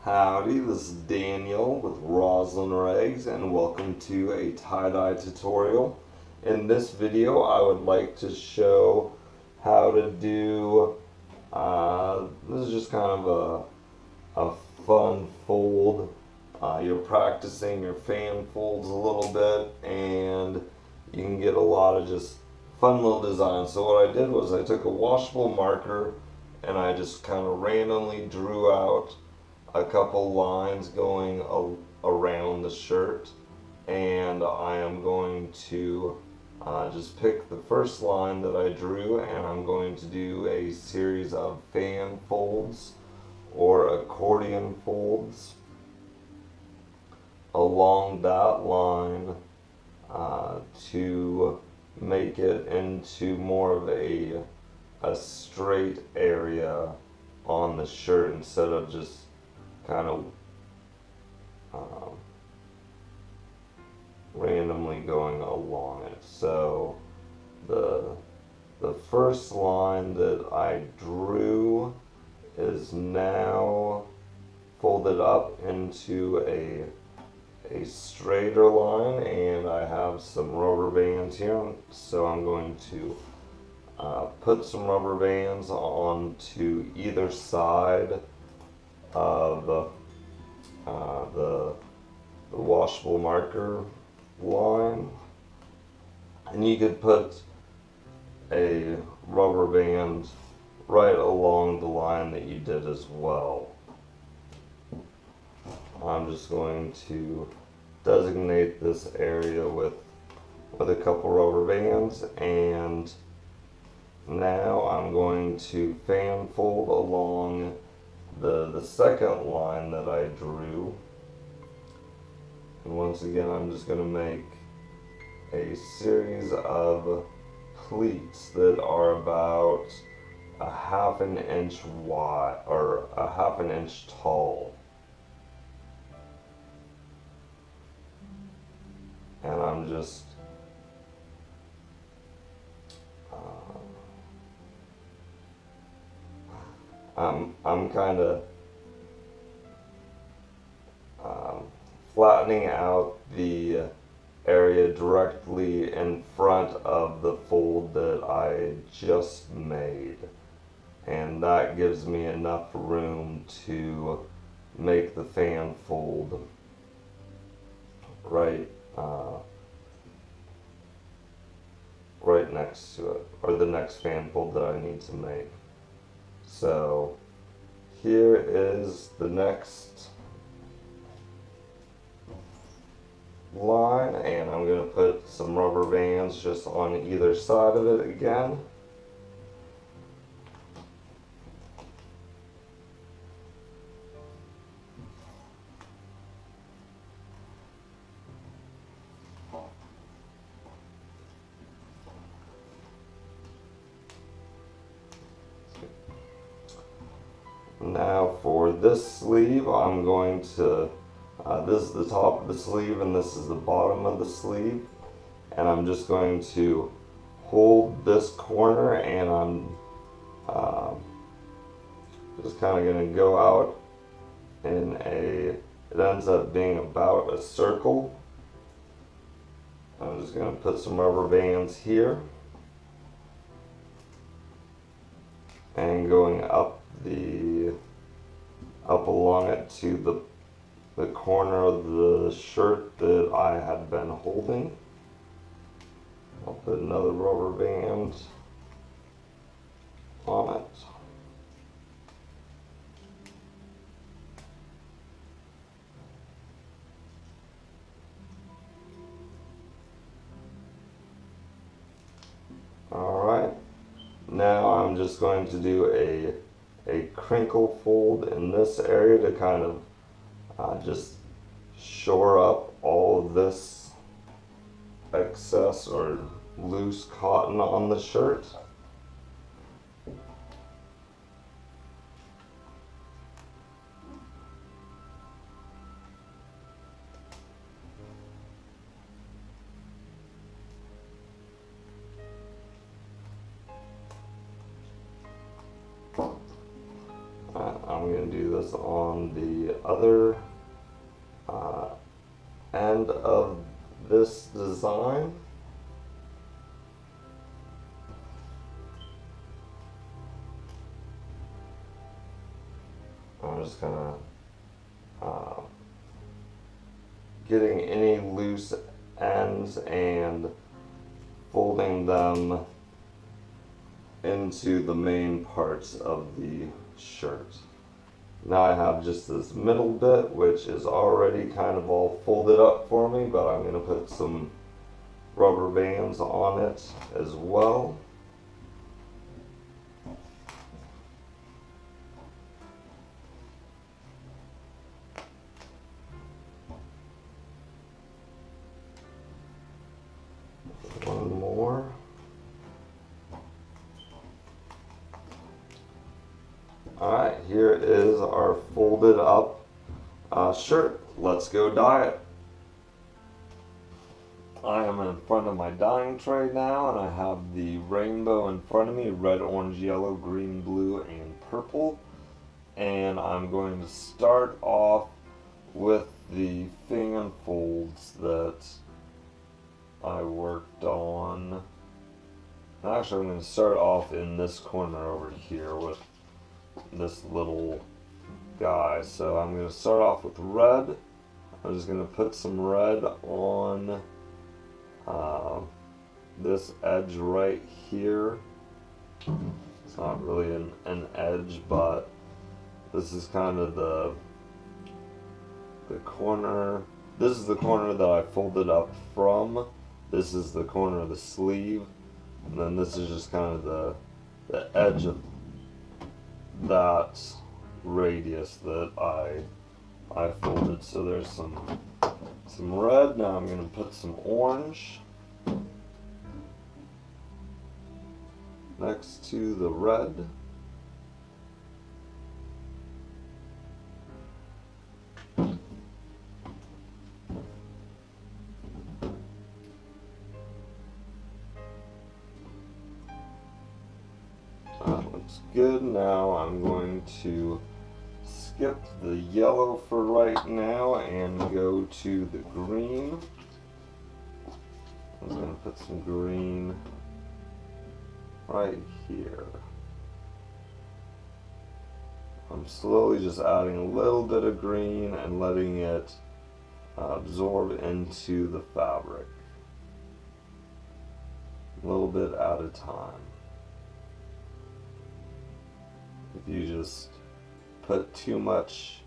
Howdy, this is Daniel with Roslyn Rags and welcome to a tie-dye tutorial. In this video I would like to show how to do, this is just kind of a fun fold. You're practicing your fan folds a little bit and you can get a lot of just fun little designs. So what I did was I took a washable marker and I just kind of randomly drew out a couple lines going around the shirt, and I am going to just pick the first line that I drew and I'm going to do a series of fan folds or accordion folds along that line to make it into more of a straight area on the shirt instead of just kind of randomly going along it. So the first line that I drew is now folded up into a straighter line, and I have some rubber bands here, so I'm going to put some rubber bands onto either side of the washable marker line, and you could put a rubber band right along the line that you did as well. I'm just going to designate this area with a couple rubber bands, and now I'm going to fan fold along the second line that I drew, and once again I'm just going to make a series of pleats that are about a half an inch wide or a half an inch tall, and I'm just I'm kind of flattening out the area directly in front of the fold that I just made, and that gives me enough room to make the fan fold right next to it, or the next fan fold that I need to make. So here is the next line, and I'm going to put some rubber bands just on either side of it again. Now for this sleeve, I'm going to, this is the top of the sleeve and this is the bottom of the sleeve, and I'm just going to hold this corner, and I'm just kind of going to go out in it ends up being about a circle. I'm just going to put some rubber bands here, and going up along it to the corner of the shirt that I had been holding. I'll put another rubber band on it. Alright, now I'm just going to do a crinkle fold in this area to kind of just shore up all of this excess or loose cotton on the shirt. I'm I'm going to do this on the other end of this design. I'm just kind of getting any loose ends and folding them into the main parts of the shirt. Now I have just this middle bit, which is already kind of all folded up for me, but I'm going to put some rubber bands on it as well. One more. Alright, here is our folded up shirt. Let's go dye it. I am in front of my dyeing tray now, and I have the rainbow in front of me: red, orange, yellow, green, blue, and purple. And I'm going to start off with the fan folds that I worked on. Actually, I'm going to start off in this corner over here with this little guy. So I'm going to start off with red. I'm just going to put some red on this edge right here. It's not really an edge, but this is kind of the corner. This is the corner that I folded up from. This is the corner of the sleeve, and then this is just kind of the edge of that radius that I folded. So there's some red. Now I'm going to put some orange next to the red. That looks good. Now I'm going to skip the yellow for right now and go to the green. I'm going to put some green right here. I'm slowly just adding a little bit of green and letting it absorb into the fabric, a little bit at a time. If you just put too much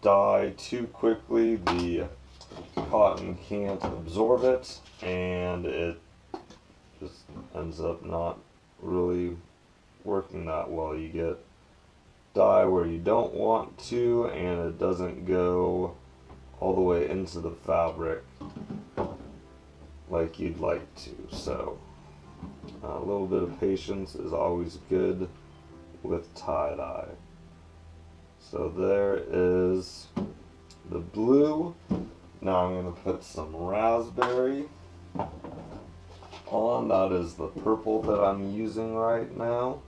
dye too quickly, the cotton can't absorb it, and it just ends up not really working that well. You get dye where you don't want to, and it doesn't go all the way into the fabric like you'd like to. So a little bit of patience is always good with tie-dye. So there is the blue. Now I'm going to put some raspberry on. That is the purple that I'm using right now.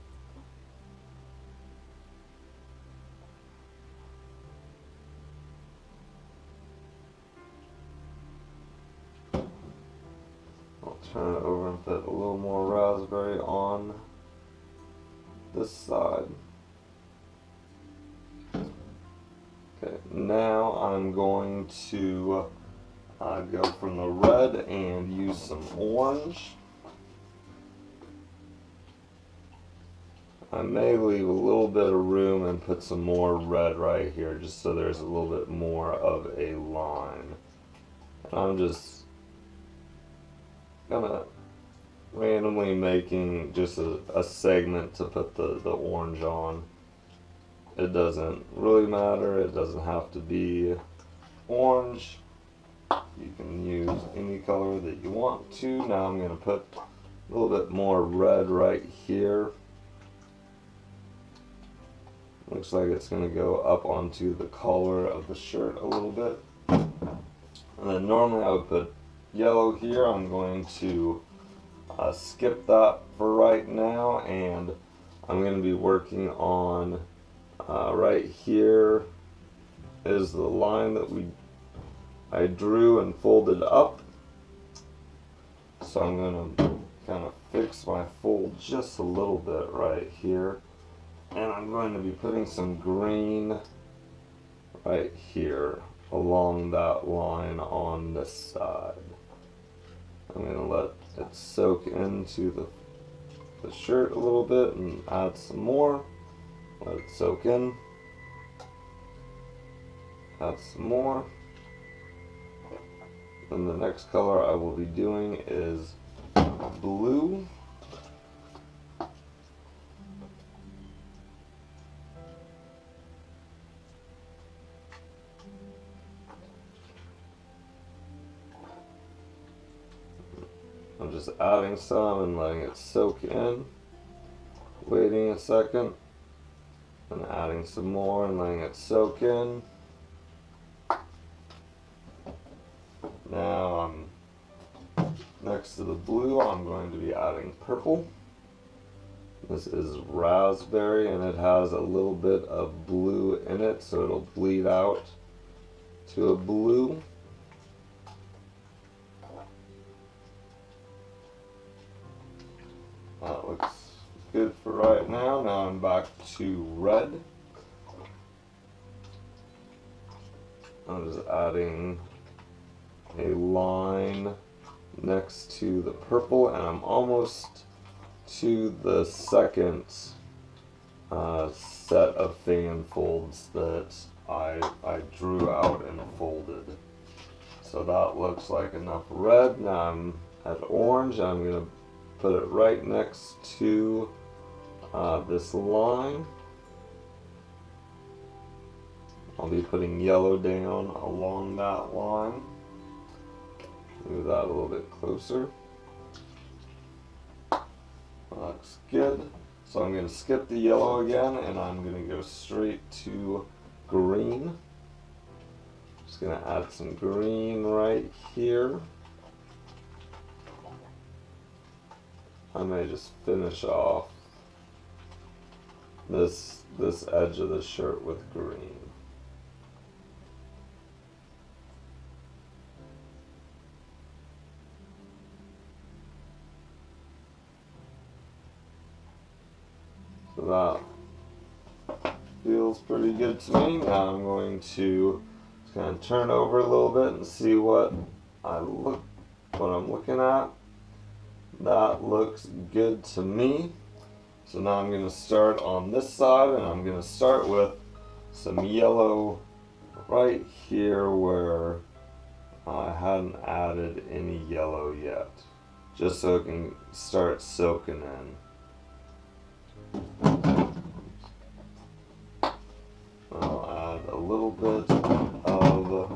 I'll turn it over and put a little more raspberry on this side. Okay, now I'm going to go from the red and use some orange. I may leave a little bit of room and put some more red right here, just so there's a little bit more of a line. And I'm just gonna randomly making just a segment to put the orange on. It doesn't really matter. It doesn't have to be orange. You can use any color that you want to. Now I'm going to put a little bit more red right here. Looks like it's going to go up onto the collar of the shirt a little bit. And then normally I would put yellow here. I'm going to skip that for right now, and I'm going to be working on Right here is the line that I drew and folded up. So I'm going to kind of fix my fold just a little bit right here. And I'm going to be putting some green right here along that line on this side. I'm going to let it soak into the shirt a little bit and add some more. Let it soak in. Add some more. And the next color I will be doing is blue. I'm just adding some and letting it soak in, waiting a second, and adding some more and letting it soak in. Now next to the blue, I'm going to be adding purple. This is raspberry and it has a little bit of blue in it, so it'll bleed out to a blue. That looks good for right now. Now I'm back to red. I'm just adding a line next to the purple, and I'm almost to the second set of fan folds that I drew out and folded. So that looks like enough red. Now I'm at orange, and I'm going to put it right next to this line. I'll be putting yellow down along that line. Move that a little bit closer. Looks good. So I'm going to skip the yellow again, and I'm going to go straight to green. Just going to add some green right here. I may just finish off this edge of the shirt with green. So that feels pretty good to me. Now I'm going to just kind of turn over a little bit and see what I'm looking at. That looks good to me. So now I'm going to start on this side, and I'm going to start with some yellow right here where I hadn't added any yellow yet, just so it can start soaking in. I'll add a little bit of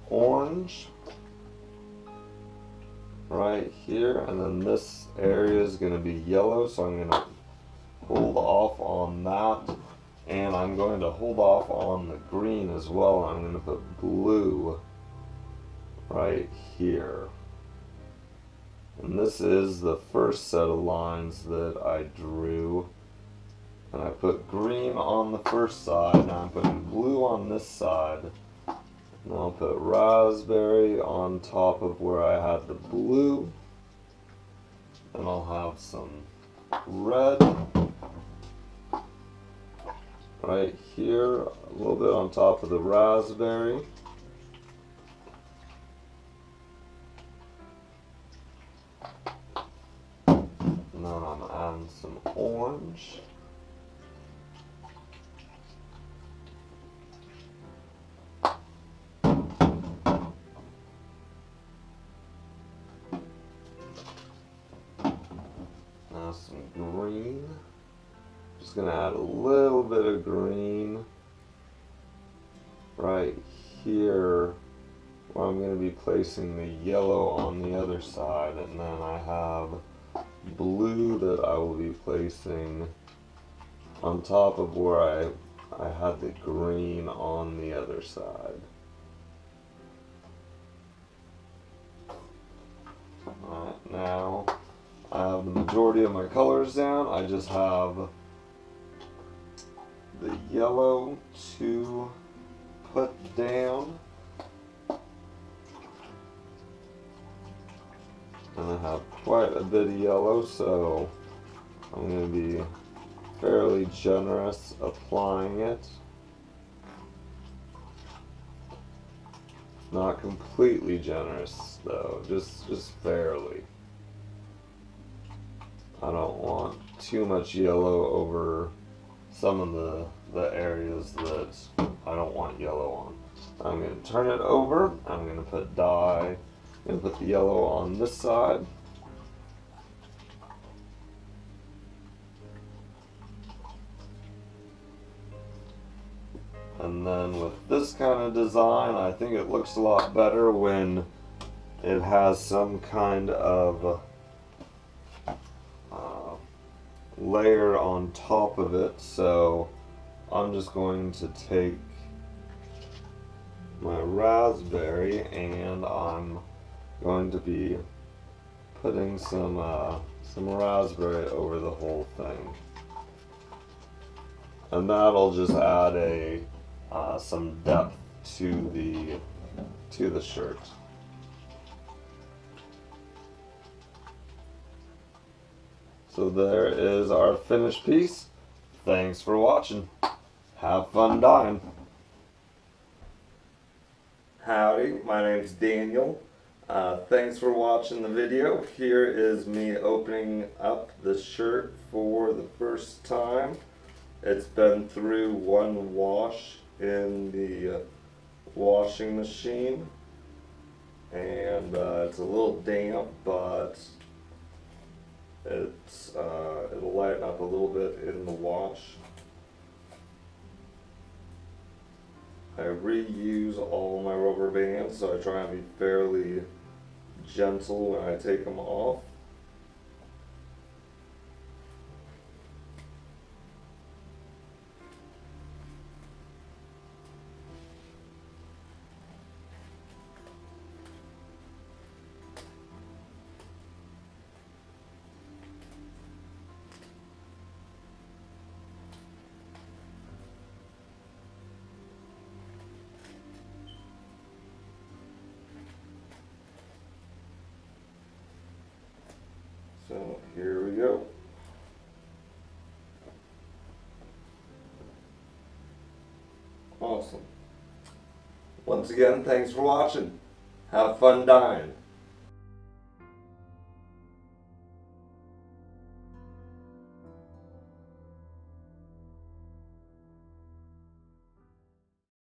orange right here, and then this area is going to be yellow, so I'm going to hold off on that, and I'm going to hold off on the green as well. I'm going to put blue right here, and this is the first set of lines that I drew, and I put green on the first side. Now I'm putting blue on this side, and I'll put raspberry on top of where I had the blue, and I'll have some red right here, a little bit on top of the raspberry. And then I'm adding some orange. Now some green. Just gonna add a little bit of green right here where I'm gonna be placing the yellow on the other side, and then I have blue that I will be placing on top of where I had the green on the other side. Alright, now I have the majority of my colors down. I just have the yellow to put down. And I have quite a bit of yellow, so I'm going to be fairly generous applying it. Not completely generous though, just fairly. I don't want too much yellow over some of the areas that I don't want yellow on. I'm going to turn it over. I'm going to put dye. I'm going to put the yellow on this side. And then with this kind of design, I think it looks a lot better when it has some kind of layer on top of it. So I'm just going to take my raspberry and I'm going to be putting some raspberry over the whole thing. And that'll just add some depth to the shirt. So there is our finished piece. Thanks for watching. Have fun dyeing. Howdy, my name's Daniel. Thanks for watching the video. Here is me opening up the shirt for the first time. It's been through one wash in the washing machine, and it's a little damp, but it'll lighten up a little bit in the wash. I reuse all my rubber bands, so I try and be fairly gentle when I take them off. So here we go. Awesome. Once again, thanks for watching. Have fun dyeing.